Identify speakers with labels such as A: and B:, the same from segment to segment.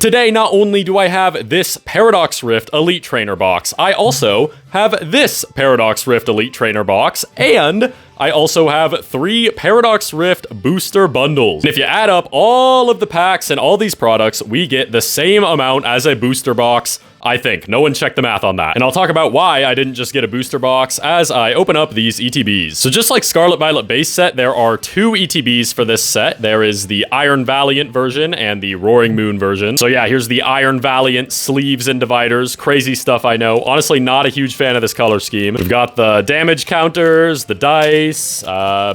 A: Today, not only do I have this Paradox Rift Elite Trainer box, I also have this Paradox Rift Elite Trainer box, and I also have 3 Paradox Rift booster bundles. And if you add up all of the packs and all these products, we get the same amount as a booster box, I think. No one checked the math on that. And I'll talk about why I didn't just get a booster box as I open up these ETBs. So just like Scarlet Violet base set, there are 2 ETBs for this set. There is the Iron Valiant version and the Roaring Moon version. So yeah, here's the Iron Valiant sleeves and dividers. Crazy stuff, I know. Honestly, not a huge fan of this color scheme. We've got the damage counters, the dice,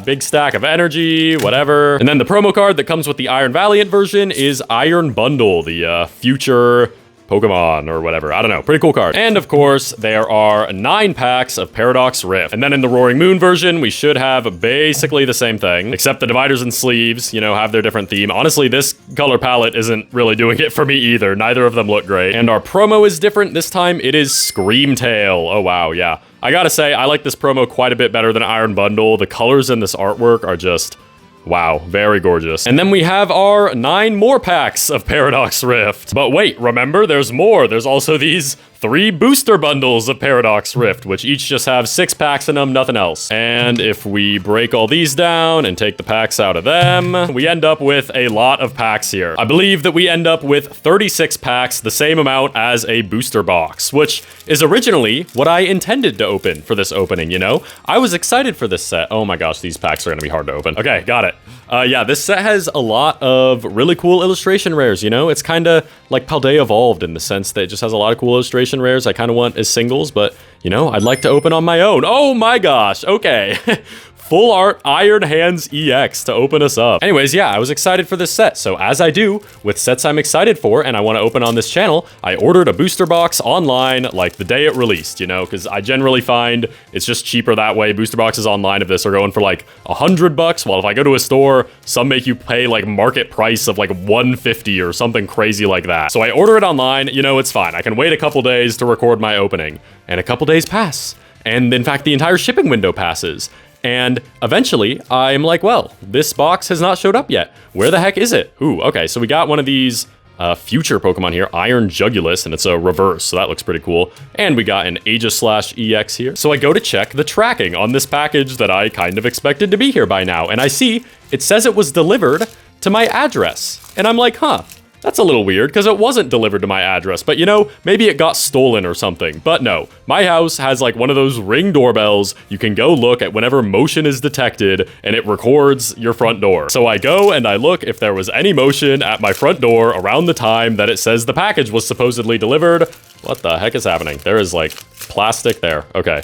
A: big stack of energy, whatever. And then the promo card that comes with the Iron Valiant version is Iron Bundle, the future Pokemon or whatever. I don't know. Pretty cool card. And of course, there are 9 packs of Paradox Rift. And then in the Roaring Moon version, we should have basically the same thing, except the dividers and sleeves, you know, have their different theme. Honestly, this color palette isn't really doing it for me either. Neither of them look great. And our promo is different. This time it is Screamtail. Oh, wow. Yeah. I gotta say, I like this promo quite a bit better than Iron Bundle. The colors in this artwork are just... wow, very gorgeous. And then we have our 9 more packs of Paradox Rift. But wait, remember, there's more. There's also these 3 booster bundles of Paradox Rift, which each just have 6 packs in them, nothing else. And if we break all these down and take the packs out of them, we end up with a lot of packs here. I believe that we end up with 36 packs, the same amount as a booster box, which is originally what I intended to open for this opening, you know? I was excited for this set. Oh my gosh, these packs are gonna be hard to open. Okay, got it. Yeah, this set has a lot of really cool illustration rares, you know? It's kind of like Paldea Evolved in the sense that it just has a lot of cool illustration rares I kind of want as singles, but, you know, I'd like to open on my own. Oh my gosh, okay. Full art Iron Hands EX to open us up. Anyways, yeah, I was excited for this set. So as I do with sets I'm excited for and I want to open on this channel, I ordered a booster box online like the day it released, you know, because I generally find it's just cheaper that way. Booster boxes online of this are going for like $100, while if I go to a store, some make you pay like market price of like $150 or something crazy like that. So I order it online, you know, it's fine. I can wait a couple days to record my opening, and a couple days pass. And in fact, the entire shipping window passes. And eventually, I'm like, well, this box has not showed up yet. Where the heck is it? Ooh, okay, so we got one of these future Pokemon here, Iron Jugulus, and it's a reverse, so that looks pretty cool. And we got an Aegislash EX here. So I go to check the tracking on this package that I kind of expected to be here by now, and I see it says it was delivered to my address. And I'm like, huh. That's a little weird, because it wasn't delivered to my address, but you know, maybe it got stolen or something. But no, my house has like one of those Ring doorbells you can go look at whenever motion is detected, and it records your front door. So I go and I look if there was any motion at my front door around the time that it says the package was supposedly delivered. What the heck is happening? There is like plastic there. Okay.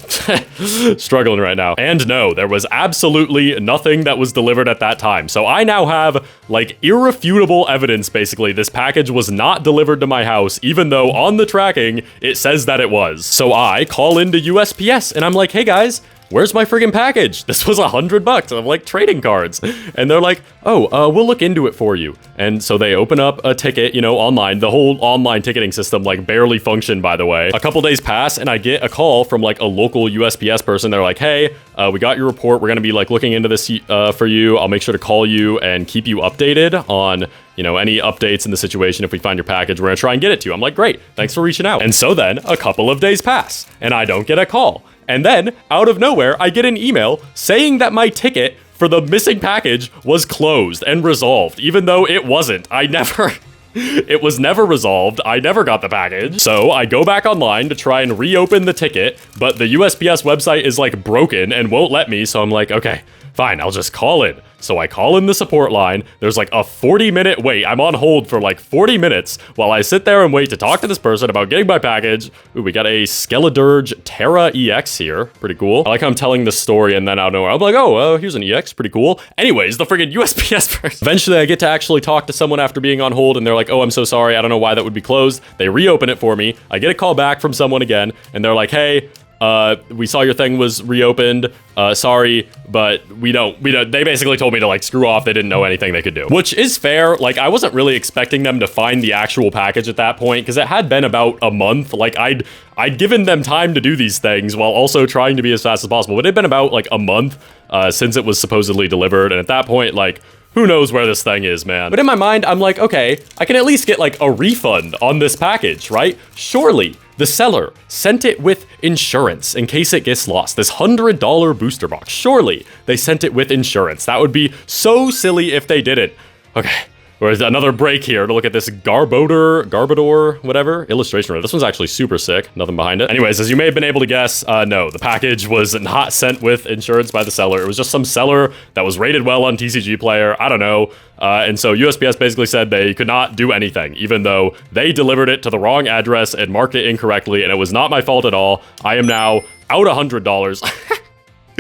A: Struggling right now. And no, there was absolutely nothing that was delivered at that time. So I now have like irrefutable evidence, basically. This package was not delivered to my house, even though on the tracking, it says that it was. So I call into USPS and I'm like, hey guys, where's my friggin' package? This was $100 of like trading cards. And they're like, oh, we'll look into it for you. And so they open up a ticket, you know, online. The whole online ticketing system like barely functioned, by the way. A couple days pass and I get a call from like a local USPS person. They're like, hey, we got your report. We're gonna be like looking into this for you. I'll make sure to call you and keep you updated on, you know, any updates in the situation. If we find your package, we're gonna try and get it to you. I'm like, great, thanks for reaching out. And so then a couple of days pass and I don't get a call. And then, out of nowhere, I get an email saying that my ticket for the missing package was closed and resolved, even though it wasn't. It was never resolved. I never got the package. So I go back online to try and reopen the ticket, but the USPS website is like broken and won't let me. So I'm like, okay, fine, I'll just call in. So I call in the support line. There's like a 40-minute wait. I'm on hold for like 40 minutes while I sit there and wait to talk to this person about getting my package. Ooh, we got a Skeledirge Terra EX here. Pretty cool. I like how I'm telling the story and then out of nowhere, I'm like, oh, here's an EX. Pretty cool. Anyways, the friggin' USPS person. Eventually, I get to actually talk to someone after being on hold and they're like, oh, I'm so sorry. I don't know why that would be closed. They reopen it for me. I get a call back from someone again and they're like, hey, we saw your thing was reopened. Sorry, but we don't, they basically told me to like screw off. They didn't know anything they could do, which is fair. Like I wasn't really expecting them to find the actual package at that point because it had been about a month. Like I'd given them time to do these things while also trying to be as fast as possible. But it had been about like a month since it was supposedly delivered. And at that point, like, who knows where this thing is, man. But in my mind, I'm like, okay, I can at least get like a refund on this package, right? Surely the seller sent it with insurance in case it gets lost. This $100 booster box, surely they sent it with insurance. That would be so silly if they didn't. Okay. Where's another break here to look at this Garbodor, whatever, illustration. This one's actually super sick. Nothing behind it. Anyways, as you may have been able to guess, no, the package was not sent with insurance by the seller. It was just some seller that was rated well on TCG Player. I don't know. And so USPS basically said they could not do anything, even though they delivered it to the wrong address and marked it incorrectly, and it was not my fault at all. I am now out $100.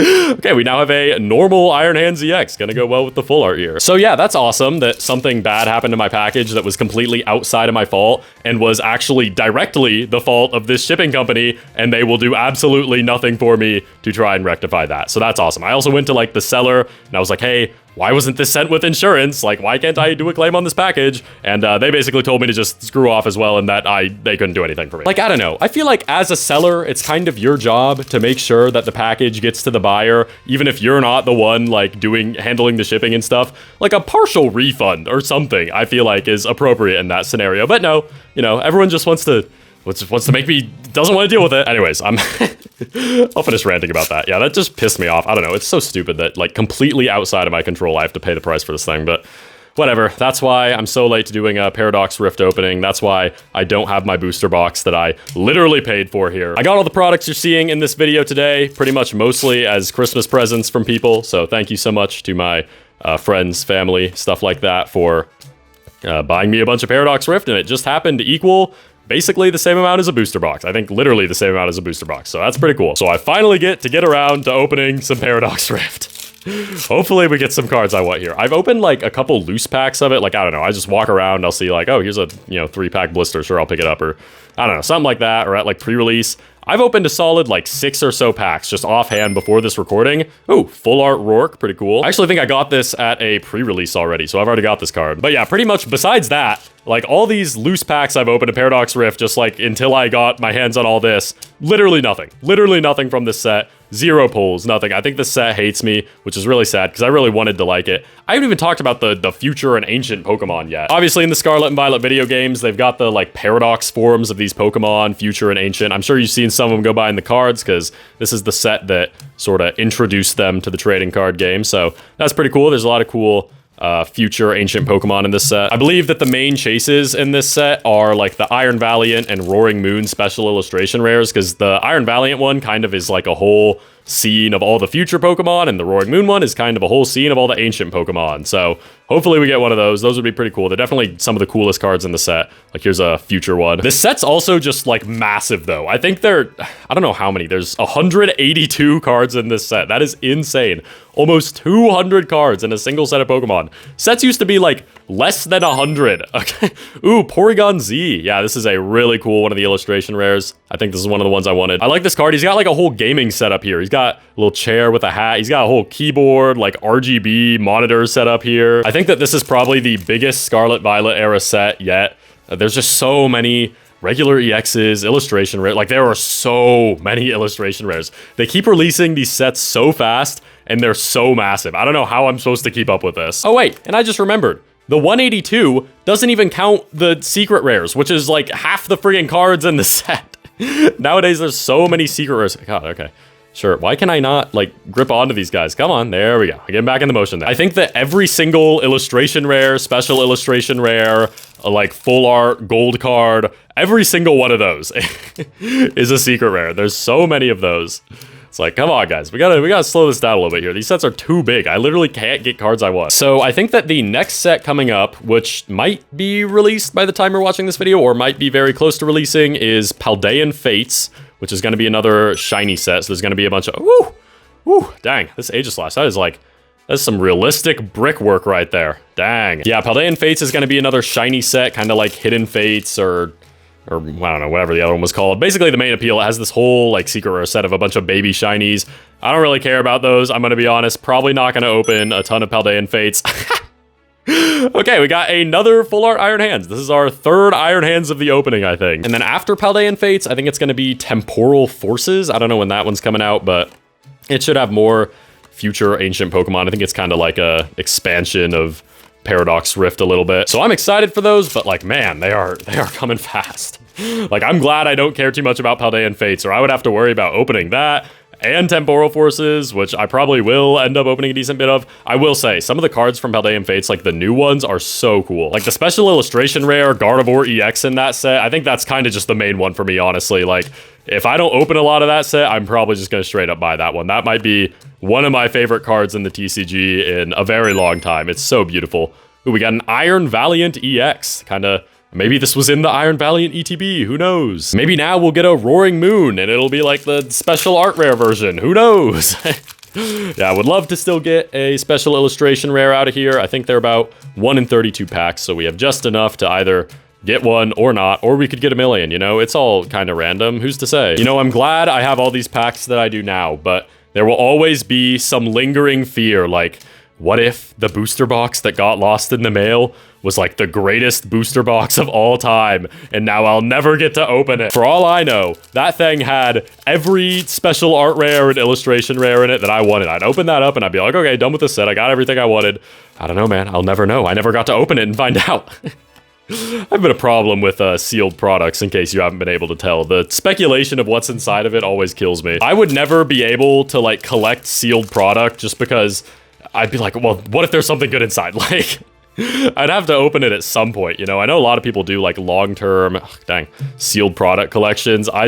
A: Okay, we now have a normal Iron Hands EX. Gonna go well with the full art here. So yeah, that's awesome that something bad happened to my package that was completely outside of my fault and was actually directly the fault of this shipping company, and they will do absolutely nothing for me to try and rectify that. So that's awesome. I also went to like the seller and I was like, hey, why wasn't this sent with insurance? Like, why can't I do a claim on this package? And they basically told me to just screw off as well, and that they couldn't do anything for me. Like, I don't know. I feel like as a seller, it's kind of your job to make sure that the package gets to the buyer, even if you're not the one like handling the shipping and stuff. Like a partial refund or something, I feel like is appropriate in that scenario. But no, you know, everyone just wants to make me, doesn't want to deal with it. Anyways, I'll finish ranting about that. Yeah, that just pissed me off. I don't know. It's so stupid that like completely outside of my control, I have to pay the price for this thing, but whatever. That's why I'm so late to doing a Paradox Rift opening. That's why I don't have my booster box that I literally paid for here. I got all the products you're seeing in this video today, pretty much mostly as Christmas presents from people. So thank you so much to my friends, family, stuff like that for buying me a bunch of Paradox Rift, and it just happened to equal basically the same amount as a booster box. I think literally the same amount as a booster box. So that's pretty cool. So I finally get around to opening some Paradox Rift. Hopefully we get some cards I want here. I've opened like a couple loose packs of it. Like, I don't know. I just walk around. I'll see like, oh, here's a, 3-pack blister. Sure, I'll pick it up. Or I don't know, something like that. Or at like pre-release. I've opened a solid like 6 or so packs just offhand before this recording. Oh, full art Rourke, pretty cool. I actually think I got this at a pre-release already, so I've already got this card. But yeah, pretty much besides that, like all these loose packs I've opened a Paradox Rift just like until I got my hands on all this. Literally nothing. Literally nothing from this set. 0 pulls, nothing. I think the set hates me, which is really sad because I really wanted to like it. I haven't even talked about the future and ancient Pokemon yet. Obviously in the Scarlet and Violet video games, they've got the like Paradox forms of these Pokemon, future and ancient. I'm sure you've seen some of them go by in the cards because this is the set that sort of introduced them to the trading card game. So that's pretty cool. There's a lot of cool future ancient Pokemon in this set. I believe that the main chases in this set are like the Iron Valiant and Roaring Moon special illustration rares, because the Iron Valiant one kind of is like a whole scene of all the future Pokemon, and the Roaring Moon one is kind of a whole scene of all the ancient Pokemon. So hopefully we get one of those. Those would be pretty cool. They're definitely some of the coolest cards in the set. Like here's a future one. This set's also just like massive though. I think I don't know how many. There's 182 cards in this set. That is insane. Almost 200 cards in a single set of Pokemon. Sets used to be like less than 100. Okay. Ooh, Porygon Z. Yeah, this is a really cool one of the illustration rares. I think this is one of the ones I wanted. I like this card. He's got like a whole gaming setup here. He's got a little chair with a hat. He's got a whole keyboard, like RGB monitor set up here. I think that this is probably the biggest Scarlet Violet era set yet. There's just so many regular EXs, illustration rares. Like there are so many illustration rares. They keep releasing these sets so fast and they're so massive. I don't know how I'm supposed to keep up with this. Oh wait, and I just remembered. The 182 doesn't even count the secret rares, which is like half the friggin' cards in the set. Nowadays, there's so many secret rares. God, okay. Sure, why can I not, like, grip onto these guys? Come on, there we go. I get back in the motion there. I think that every single illustration rare, special illustration rare, like, full art, gold card, every single one of those is a secret rare. There's so many of those. It's like, come on, guys. We gotta slow this down a little bit here. These sets are too big. I literally can't get cards I want. So I think that the next set coming up, which might be released by the time you're watching this video, or might be very close to releasing, is Paldean Fates, which is going to be another shiny set. So there's going to be a bunch of, dang, this Aegislash, that's some realistic brickwork right there. Dang. Yeah, Paldean Fates is going to be another shiny set, kind of like Hidden Fates or I don't know, whatever the other one was called. Basically, the main appeal, it has this whole like secret rare set of a bunch of baby shinies. I don't really care about those. I'm going to be honest, probably not going to open a ton of Paldean Fates. Okay, we got another full art Iron Hands. This is our third Iron Hands of the opening, I think. And then after Paldean Fates, I think it's going to be Temporal Forces. I don't know when that one's coming out, but it should have more future ancient Pokemon. I think it's kind of like a expansion of Paradox Rift a little bit. So I'm excited for those, but like, man, they are coming fast. Like, I'm glad I don't care too much about Paldean Fates, or I would have to worry about opening that and Temporal Forces, which I probably will end up opening a decent bit of. I will say, some of the cards from Paldean Fates, like the new ones, are so cool. Like the Special Illustration Rare Gardevoir EX in that set, I think that's kind of just the main one for me, honestly. Like, if I don't open a lot of that set, I'm probably just going to straight up buy that one. That might be one of my favorite cards in the TCG in a very long time. It's so beautiful. Ooh, we got an Iron Valiant EX, kind of. Maybe this was in the Iron Valiant ETB, who knows? Maybe now we'll get a Roaring Moon and it'll be like the special art rare version, who knows? Yeah, I would love to still get a special illustration rare out of here. I think they're about 1 in 32 packs, so we have just enough to either get one or not, or we could get a million, you know? It's all kind of random, who's to say? You know, I'm glad I have all these packs that I do now, but there will always be some lingering fear, like, what if the booster box that got lost in the mail was like the greatest booster box of all time, and now I'll never get to open it? For all I know, that thing had every special art rare and illustration rare in it that I wanted. I'd open that up and I'd be like, okay, done with the set. I got everything I wanted. I don't know, man. I'll never know. I never got to open it and find out. I've been a problem with sealed products, in case you haven't been able to tell. The speculation of what's inside of it always kills me. I would never be able to like collect sealed product just because I'd be like, well, what if there's something good inside? Like, I'd have to open it at some point, you know? I know a lot of people do like long-term, sealed product collections. I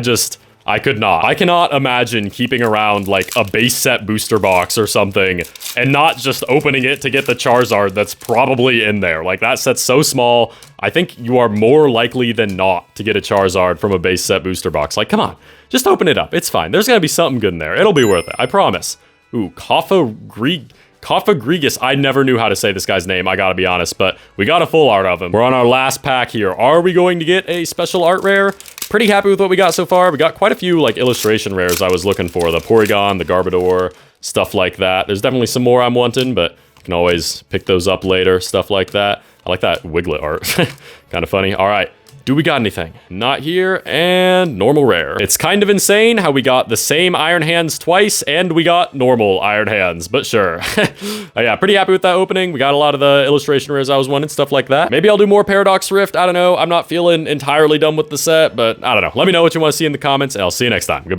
A: could not. I cannot imagine keeping around like a base set booster box or something and not just opening it to get the Charizard that's probably in there. Like, that set's so small. I think you are more likely than not to get a Charizard from a base set booster box. Like, come on, just open it up. It's fine. There's gonna be something good in there. It'll be worth it. I promise. Ooh, Kafagrigus. I never knew how to say this guy's name, I gotta be honest, but we got a full art of him. We're on our last pack here. Are we going to get a special art rare? Pretty happy with what we got so far. We got quite a few like illustration rares I was looking for. The Porygon, the Garbodor, stuff like that. There's definitely some more I'm wanting, but I can always pick those up later, stuff like that. I like that Wiglet art. Kind of funny. All right. Do we got anything? Not here, and normal rare. It's kind of insane how we got the same Iron Hands twice, and we got normal Iron Hands, but sure. Yeah, pretty happy with that opening. We got a lot of the illustration rares I was wanting, stuff like that. Maybe I'll do more Paradox Rift, I don't know. I'm not feeling entirely done with the set, but I don't know. Let me know what you want to see in the comments, and I'll see you next time. Goodbye.